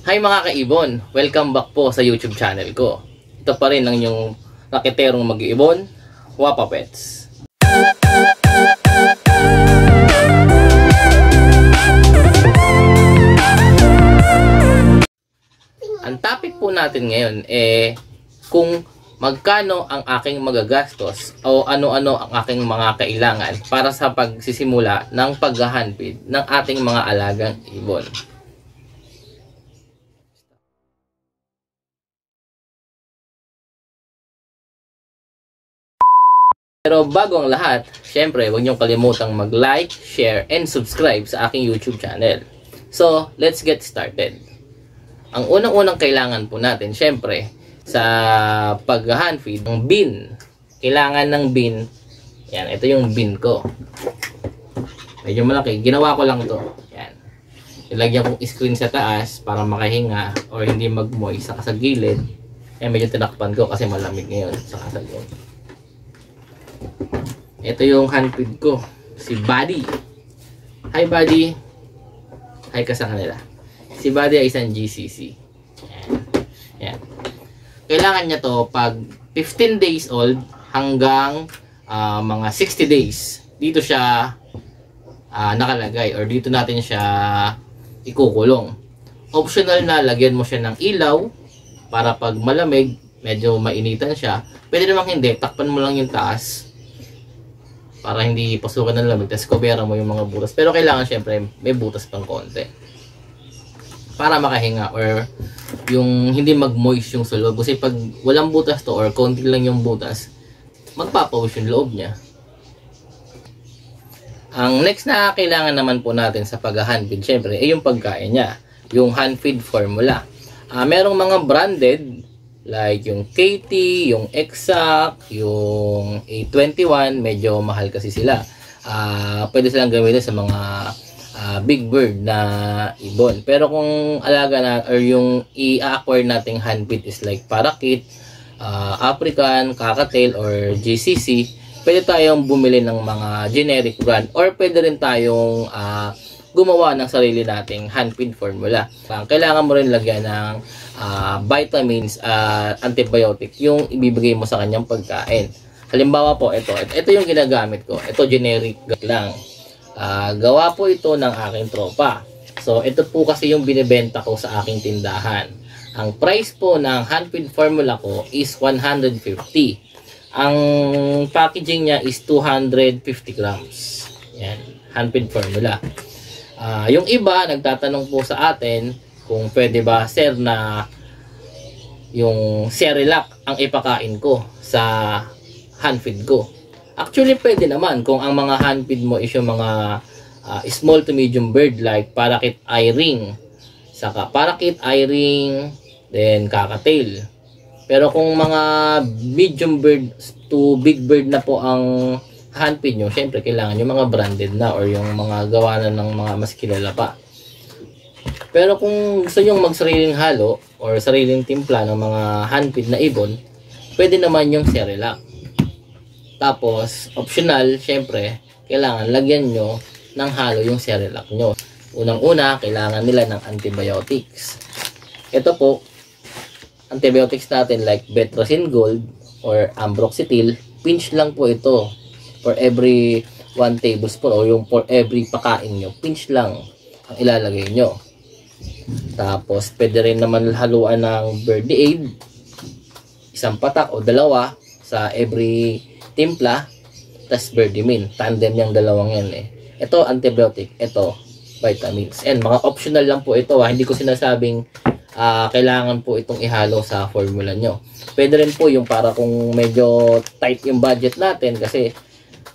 Hi mga kaibon! Welcome back po sa YouTube channel ko. Ito pa rin ang inyong raketerong mag-iibon, Wapa Pets. Ang topic po natin ngayon kung magkano ang aking magagastos o ano-ano ang aking mga kailangan para sa pagsisimula ng paghahandpid ng ating mga alagang ibon. Pero bago ang lahat, syempre huwag niyong kalimutang mag-like, share, and subscribe sa aking YouTube channel. So, let's get started. Ang unang-unang kailangan po natin, syempre, sa pag-hand feed, ng bin. Kailangan ng bin. Yan, ito yung bin ko. Medyo malaki. Ginawa ko lang to. Yan. Ilagyan kong screen sa taas para makahinga or hindi mag-moist sa gilid. Yan, medyo tinakpan ko kasi malamig ngayon sa kasagilid. Ito yung hand feed ko. Si Buddy. Hi Buddy. Hi ka sa kanila. Si Buddy ay isang GCC. Yan. Yan. Kailangan niya to pag 15 days old hanggang mga 60 days. Dito siya nakalagay or dito natin siya ikukulong. Optional na lagyan mo siya ng ilaw para pag malamig, medyo mainitan siya. Pwede namang hindi, takpan mo lang yung taas para hindi pasukan ng lamig, tapos kubera mo yung mga butas. Pero kailangan syempre may butas pang konti para makahinga or yung hindi mag-moist yung sulog. Kasi pag walang butas to or konti lang yung butas, magpapawish yung loob niya. Ang next na kailangan naman po natin sa pag-handfeed syempre ay yung pagkain niya, yung handfeed formula. Merong mga branded like yung KT, yung Exact, yung A21, medyo mahal kasi sila. Pwede silang gamitin sa mga big bird na ibon. Pero kung alaga na or yung i-acquire nating handfeed is like Parakeet, African, Cockatiel, or GCC, pwede tayong bumili ng mga generic brand or pwede rin tayong gumawa ng sarili nating handfeed formula. Kailangan mo rin lagyan ng vitamins at antibiotic yung ibibigay mo sa kanyang pagkain. Halimbawa po, ito yung ginagamit ko. Ito generic lang. Gawa po ito ng aking tropa. So, ito po kasi yung binibenta ko sa aking tindahan. Ang price po ng handfeed formula ko is 150. Ang packaging niya is 250 grams. Yan, handfeed formula. Yung iba, nagtatanong po sa atin kung pwede ba, sir, na yung Cerelac ang ipakain ko sa handfeed ko. Actually, pwede naman kung ang mga handfeed mo is yung mga small to medium bird like Parakeet eye-ring, saka Parakeet eye-ring, then Cockatiel. Pero kung mga medium bird to big bird na po ang handfeed nyo, syempre kailangan yung mga branded na or yung mga gawa na ng mga mas kilala pa. Pero kung gusto nyo magsariling halo or sariling timpla ng mga handfeed na ibon, pwede naman yung Cerelac. Tapos, optional, syempre, kailangan lagyan nyo ng halo yung Cerelac nyo. Unang-una, kailangan nila ng antibiotics. Ito po, antibiotics natin like Betracin Gold or Ambroxetil, pinch lang po ito. For every 1 tablespoon o yung for every pakain nyo, pinch lang ang ilalagay nyo. Tapos, pwede rin naman haluan ng Birdie Aid, isang patak o dalawa sa every timpla, tas Birdie Min. Tandem yung dalawang yan eh. Ito, antibiotic. Ito, vitamins. And mga optional lang po ito. Hindi ko sinasabing kailangan po itong ihalo sa formula nyo. Pwede rin po yung para kung medyo tight yung budget natin kasi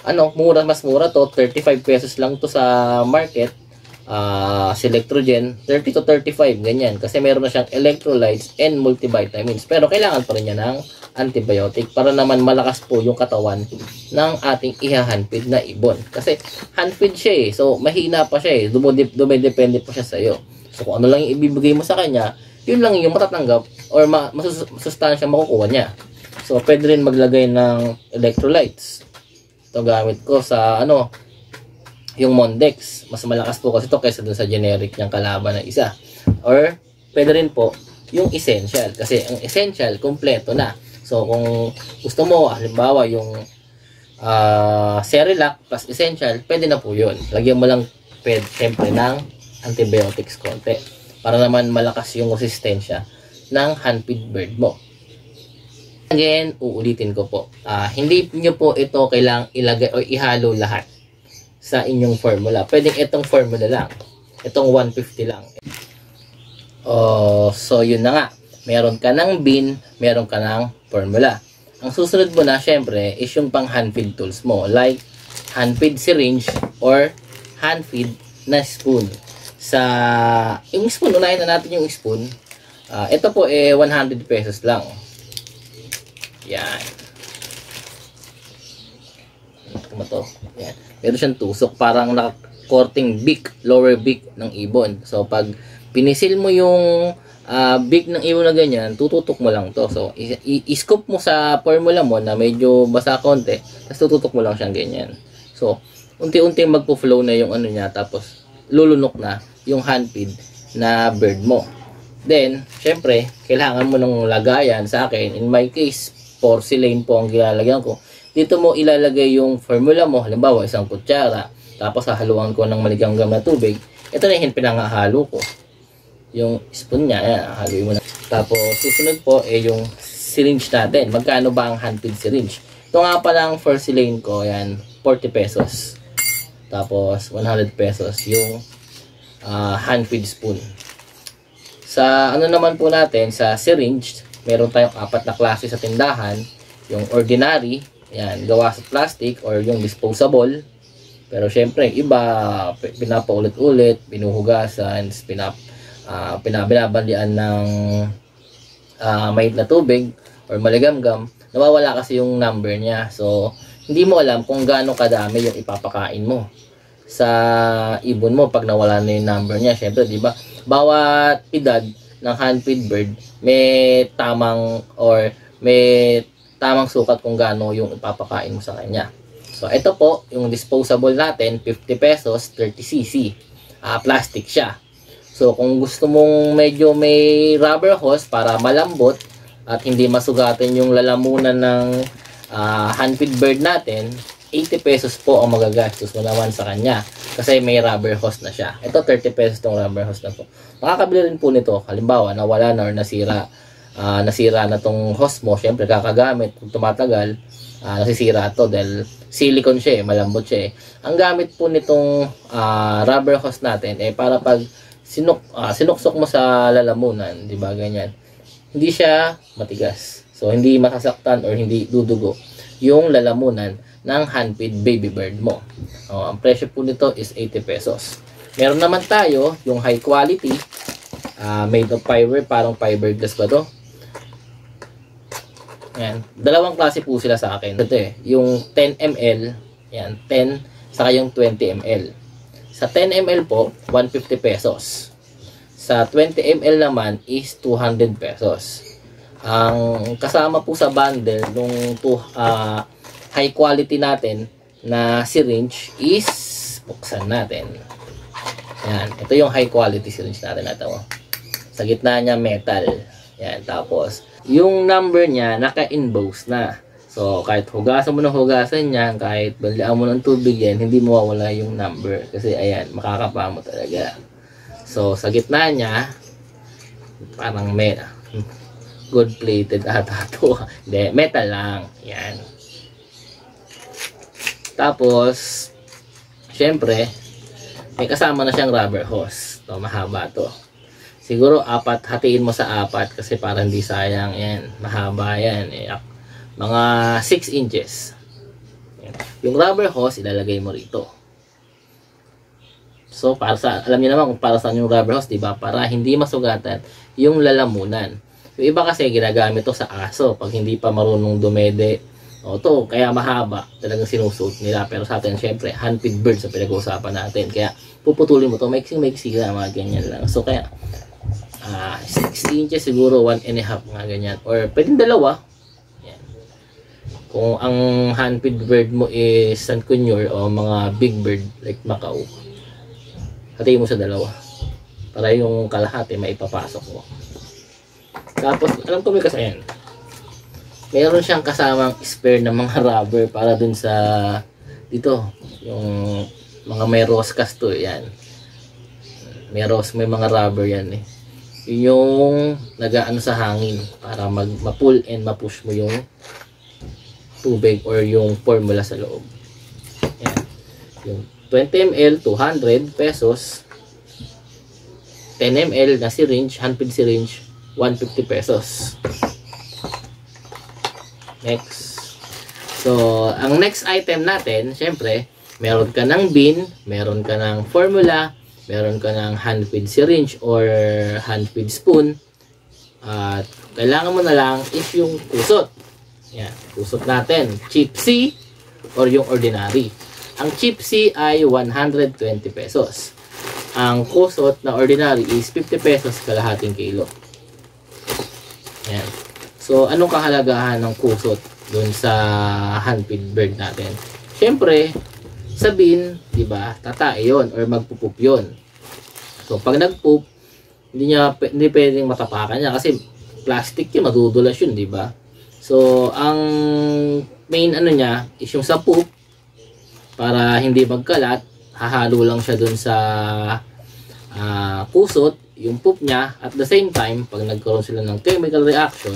mas mura to, 35 pesos lang to sa market. Selectrogen, 30 to 35, ganyan. Kasi meron na siyang electrolytes and multivitamins. Pero kailangan pa rin niya ng antibiotic para naman malakas po yung katawan ng ating ihahandfeed na ibon. Kasi handfeed siya eh. So, mahina pa siya eh. Dumidepende pa siya sa iyo. So, kung ano lang yung ibibigay mo sa kanya, yun lang yung matatanggap or masustansya makukuha niya. So, pwede rin maglagay ng electrolytes. Ito gamit ko sa yung Mondex. Mas malakas po kasi ito kaysa dun sa generic niyang kalaban na isa. Or pwede rin po yung essential. Kasi ang essential, kompleto na. So, kung gusto mo, halimbawa, yung Cerelac plus essential, pwede na po yun. Lagyan mo lang, siyempre, ng antibiotics konti. Para naman malakas yung resistensya ng hand-feed bird mo. Again, uulitin ko po. Hindi nyo po ito kailangang ilagay o ihalo lahat sa inyong formula. Pwedeng itong formula lang. Itong 150 lang. So, yun na nga. Meron ka ng bean, meron ka ng formula. Ang susunod mo na, syempre, is yung pang hand-feed tools mo. Like, hand-feed syringe or hand-feed na spoon. Yung spoon, unahin na natin yung spoon. Ito po, 100 pesos lang. Yan. Ito to. Yan. Meron siyang tusok. Parang nakakorting beak, lower beak ng ibon. So, pag pinisil mo yung beak ng ibon na ganyan, tututok mo lang to. So, i-scoop mo sa formula mo na medyo basa konti, tapos tututok mo lang siyang ganyan. So, unti-unti magpo-flow na yung ano niya, tapos lulunok na yung hand-feed na bird mo. Then, syempre, kailangan mo ng lagayan. Sa akin, in my case, porcelain po ang gilalagyan ko. Dito mo ilalagay yung formula mo, halimbawa isang kutsara, tapos hahaluan ko ng maligamgam na tubig. Ito na yung pinangahalo ko. Yung spoon niya, ayan, haluin mo na. Tapos, susunod po, yung syringe natin. Magkano ba ang hand-feed syringe? Ito nga pa lang porcelain ko, ayan, 40 pesos. Tapos, 100 pesos yung hand-feed spoon. Sa ano naman po natin, sa syringe, meron tayong 4 na klase sa tindahan. Yung ordinary, yan, gawa sa plastic or yung disposable. Pero syempre, iba, pinapaulit-ulit, binuhugasan, binabalian ng mainit na tubig or maligamgam. Nawawala kasi yung number niya. So, hindi mo alam kung gaano kadami yung ipapakain mo sa ibon mo pag nawala na yung number niya. Syempre, di ba? Bawat edad ng hand-feed bird may tamang sukat kung gaano yung ipapakain mo sa kanya. So, ito po, yung disposable natin, 50 pesos, 30 cc. Plastic siya. So, kung gusto mong medyo may rubber hose para malambot at hindi masugatan yung lalamunan ng hand-feed bird natin, 80 pesos po ang magagastos mo naman sa kanya kasi may rubber hose na siya. Ito 30 pesos tong rubber hose na to. Makakabili rin po nito. Halimbawa, nawala na or nasira na tong hose mo. Syempre, kakagamit. Kung tumatagal, nasisira to dahil silicone siya malambot siya Ang gamit po nitong rubber hose natin para pag sinuksok mo sa lalamunan, di ba, ganyan. Hindi siya matigas. So, hindi masasaktan or hindi dudugo yung lalamunan ng hand-feed baby bird mo. Ang presyo po nito is 80 pesos. Meron naman tayo yung high quality, made of fiber, parang fiberglass ba to? Yan. Dalawang klase po sila sa akin. Ito yung 10 ml, yan, 10, saka yung 20 ml. Sa 10 ml po, 150 pesos. Sa 20 ml naman is 200 pesos. Ang kasama po sa bundle nung high quality natin na syringe is buksan natin. Yan. Ito yung high quality syringe natin. Sa gitna niya metal. Yan. Tapos, yung number niya naka-emboss na. So, kahit hugasan mo ng hugasan niya, kahit balian mo ng tubig yan, hindi mawawala yung number. Kasi, ayan, makakapa mo talaga. So, sa gitna niya, parang gold plated ata ito. Hindi, metal lang. Yan. Tapos, syempre, may kasama na siyang rubber hose. Ito, mahaba to. Siguro, hatiin mo sa 4 kasi para hindi sayang. Yan, mahaba yan. Mga 6 inches. Yan. Yung rubber hose, ilalagay mo rito. So, alam niyo naman kung para saan yung rubber hose, diba? Para hindi masugatan yung lalamunan. Yung iba kasi, ginagamit to sa aso. Pag hindi pa marunong dumede, to, kaya mahaba talagang sinusuot nila. Pero sa atin, syempre, hand-feed birds ang pinag-uusapan natin. Kaya, puputulin mo to, maiksi-maiksi lang, mga ganyan lang. So, kaya, 60 inches siguro, 1.5 mga ganyan. Or, pwedeng dalawa. Yan. Kung ang hand-feed bird mo is Sancuñor o mga big bird like Macau, hatiin mo sa dalawa. para yung kalahati maipapasok mo. Tapos, alam ko may kasayan. Meron siyang kasamang spare ng mga rubber para dun sa dito, yung mga may roscas to, yan. May mga rubber yan eh. Yun yung nagaano sa hangin para ma-pull and ma-push mo yung tubig or yung formula sa loob. Yan. Yung 20 ml, 200 pesos. 10 ml na syringe, hand-filled syringe, 150 pesos. Next. So, ang next item natin, syempre, meron ka ng bin, meron ka ng formula, meron ka ng hand-filled syringe or hand-filled spoon. At kailangan mo na lang is yung kusot. Yan, kusot natin. Cheap C or yung ordinary. Ang cheap C ay 120 pesos. Ang kusot na ordinary is 50 pesos kalahating kilo. Yan. So, anong kahalagahan ng kusot doon sa hand-filled bird natin? Siyempre, sa bin, di ba, tatae yun or magpupup yun. So, pag nagpup, hindi pwedeng matapakan niya kasi plastic yun, madudulas yun, di ba? So, ang main ano niya is yung sa poop para hindi magkalat, hahalo lang siya doon sa kusot, yung poop niya. At the same time, pag nagkaroon sila ng chemical reaction,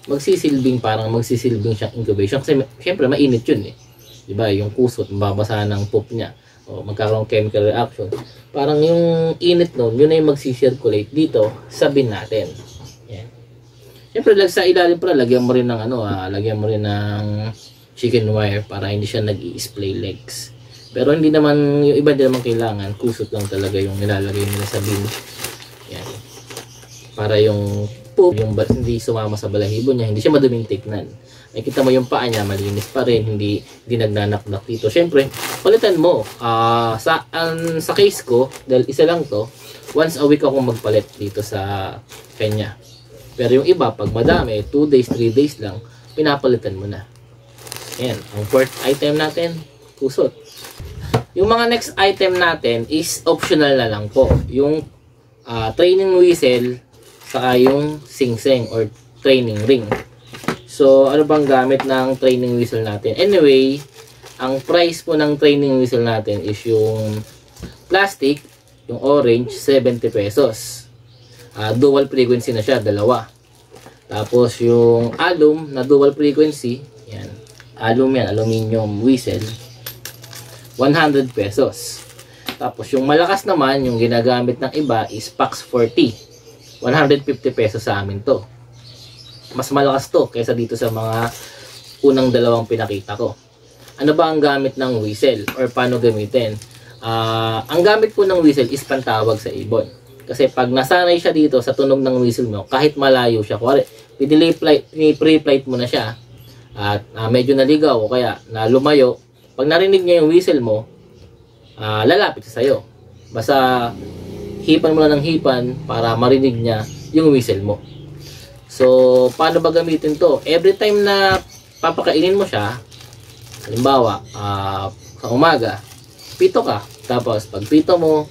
magsisilbing siyang incubation kasi syempre mainit yun eh. Diba? Yung kusot, mababasa ng poop niya o magkakaroon chemical reaction. Parang yung init nun, yun ay magsisirculate dito sa bin natin. Yan. Syempre, sa ilalim pala, lagyan mo rin ng chicken wire para hindi siya nag-i-splay legs. Pero hindi naman, yung iba din naman kailangan, kusot lang talaga yung nilalagay nila sa bin. Yan. Para yung poop, yung hindi sumama sa balahibo niya, hindi siya maduming tignan. Ay kita mo yung paa niya, malinis pa rin, hindi nagnanaknak dito. Syempre, palitan mo. Sa case ko, dahil isa lang to, once a week ako magpalit dito sa kanya. Pero yung iba, pag madami, 2 days, 3 days lang, pinapalitan mo na. Ayan, ang fourth item natin, kusot. Yung mga next item natin is optional na lang po. Yung training whistle, saka yung singseng or training ring. So, ano bang gamit ng training whistle natin? Anyway, ang price po ng training whistle natin is yung plastic, yung orange, 70 pesos. Dual frequency na siya, dalawa. Tapos, yung alum na dual frequency, yan. Alum yan, aluminium whistle, 100 pesos. Tapos, yung malakas naman, yung ginagamit ng iba is Pax 40. 150 pesos sa amin to. Mas malakas to kaysa dito sa mga unang dalawang pinakita ko. Ano ba ang gamit ng whistle or paano gamitin? Ang gamit po ng whistle is pantawag sa ibon. Kasi pag nasanay siya dito sa tunog ng whistle mo, kahit malayo siya, pre-flight mo na siya at medyo naligaw o kaya na lumayo, pag narinig niya yung whistle mo, lalapit siya sa'yo. Basta hipan mo na ng hipan para marinig niya yung whistle mo. So, paano ba gamitin to? Every time na papakainin mo siya, halimbawa, sa umaga, pito ka. Tapos, pag pito mo,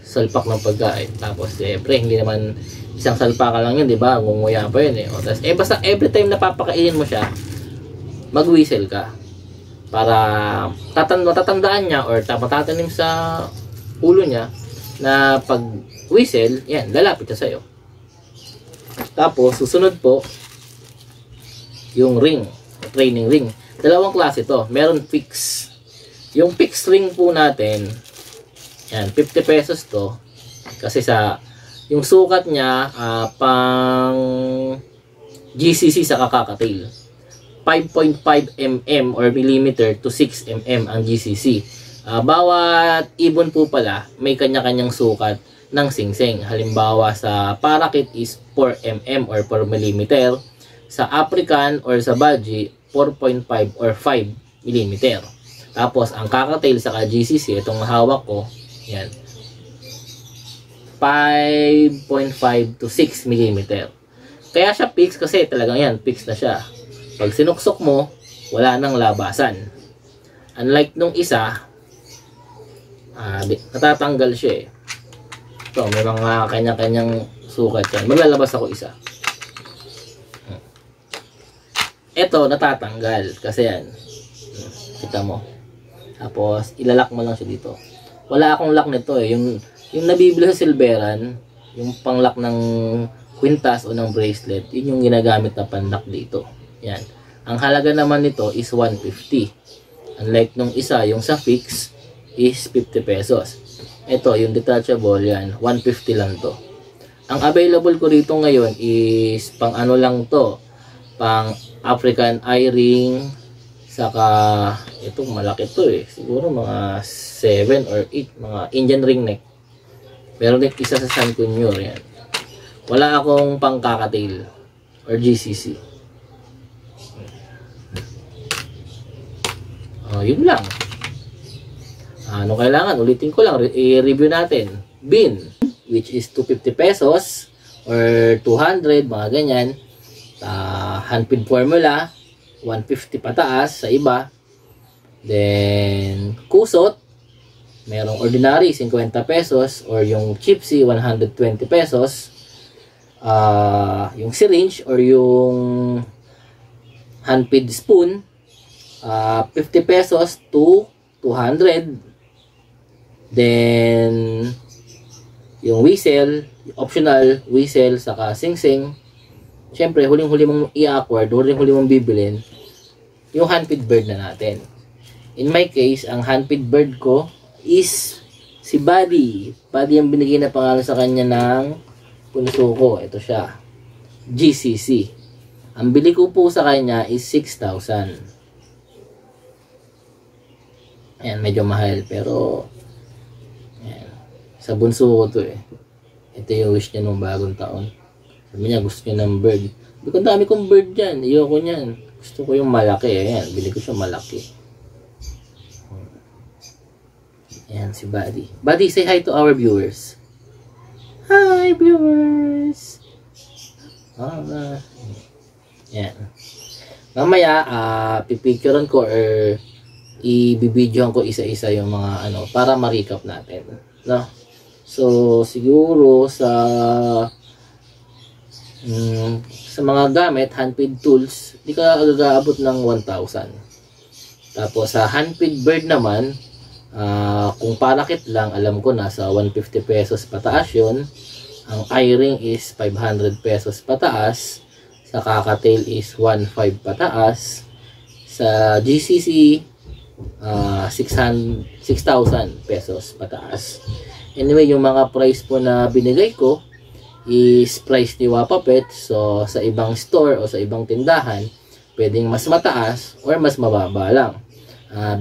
salpak ng pagkain. Tapos, siyempre, hindi naman isang salpak lang yun, di ba? Ngunguya pa yun eh. O, tapos, basta every time na papakainin mo siya, mag-whistle ka. Para matatandaan niya or matatanim sa ulo niya na pag whistle, yan, lalapit siya sa'yo. Tapos, susunod po, yung ring, training ring. Dalawang klase to. Meron fix. Yung fixed ring po natin, yan, 50 pesos to. Kasi yung sukat niya, pang GCC sa kakakatail. 5.5 mm or millimeter to 6 mm ang GCC. Bawat ibon po pala, may kanya-kanyang sukat ng singseng. Halimbawa sa parakeet is 4 mm or 4 mm. Sa African or sa Badgie, 4.5 or 5 mm. Tapos ang kakatail sa GCC, itong hawak ko, yan, 5.5 to 6 mm. Kaya siya fix kasi talagang yan, fix na siya. Pag sinuksok mo, wala nang labasan. Unlike nung isa, natatanggal siya eh. Ito, may mga kanya-kanyang sukat yan. Maglalabas ako isa. Ito, natatanggal. Kasi yan. Kita mo. Tapos, ilalak mo lang siya dito. Wala akong lock nito eh. Yung nabibili sa Silveran, yung pang-lock ng kwintas o ng bracelet, yun yung ginagamit na pan-lock dito. Yan. Ang halaga naman nito is 150. Unlike nung isa, yung sa fix is 50 pesos. Ito, yung detachable, yan, 150 lang to. Ang available ko rito ngayon is pang ano lang to, pang African eye ring, saka ito malaki to eh, siguro mga 7 or 8, mga Indian ring neck. Meron din isa sa San Cunyur, yan. Wala akong pang cocktail or GCC. Yun lang. Ano kailangan? Ulitin ko lang, i-review natin. Bin, which is 250 pesos or 200, mga ganyan. Handpid formula, 150 pataas sa iba. Then, kusot, merong ordinary, 50 pesos, or yung chipsy, 120 pesos. Yung syringe, or yung handpid spoon, 50 pesos to 200. Then, yung whistle, optional whistle, saka sing-sing. Siyempre, huling-huli mong i-acquire, huling-huli mong bibilin, yung handpid bird na natin. In my case, ang handpid bird ko is si Buddy. Buddy ang binigay na pangalan sa kanya ng punso ko. Ito siya. GCC. Ang bili ko po sa kanya is 6,000. Ayan, medyo mahal. Pero, ayan, sa bunso ko to eh. Ito yung wish niya nung bagong taon. Sabi niya, gusto niya ng bird. Sabi ko, dami kong bird dyan. Ayoko niyan. Gusto ko yung malaki. Ayan, bili ko siya malaki. Ayan, si Buddy. Buddy, say hi to our viewers. Hi, viewers! Ayan. Mamaya, pipicturean ko or i-videoan ko isa-isa yung mga ano, para ma-recap natin. No? So, siguro sa mga gamit, handpid tools, di ka agaabot ng 1,000. Tapos sa handpid bird naman, kung parakit lang, alam ko nasa 150 pesos pataas yun. Ang eye ring is 500 pesos pataas. Sa cocktail is 1.5 pataas. Sa GCC, 6,000 pesos pataas. Anyway, yung mga price po na binigay ko is price ni Wapapet. So, sa ibang store o sa ibang tindahan, pwedeng mas mataas or mas mababa lang.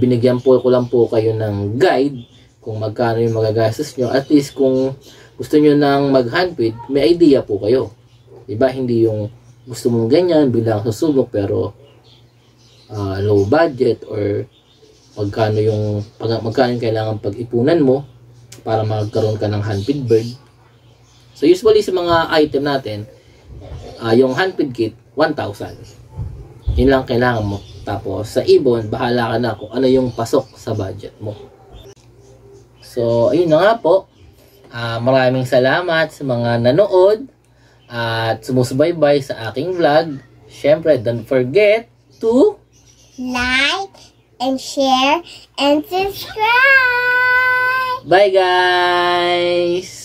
Binigyan po ko lang po kayo ng guide kung magkano yung magagastos nyo. At least kung gusto nyo nang mag-handpid, may idea po kayo. Diba? Hindi yung gusto mong ganyan, bilang susubok pero low budget or magkano yung kailangan pag-ipunan mo para magkaroon ka ng handpid bird. So usually sa mga item natin, yung handpid kit 1,000. Yun lang kailangan mo. Tapos sa ibon, bahala ka na kung ano yung pasok sa budget mo. So ayun na nga po. Maraming salamat sa mga nanood at sumusubaybay sa aking vlog. Syempre, don't forget to like and share and subscribe. Bye guys!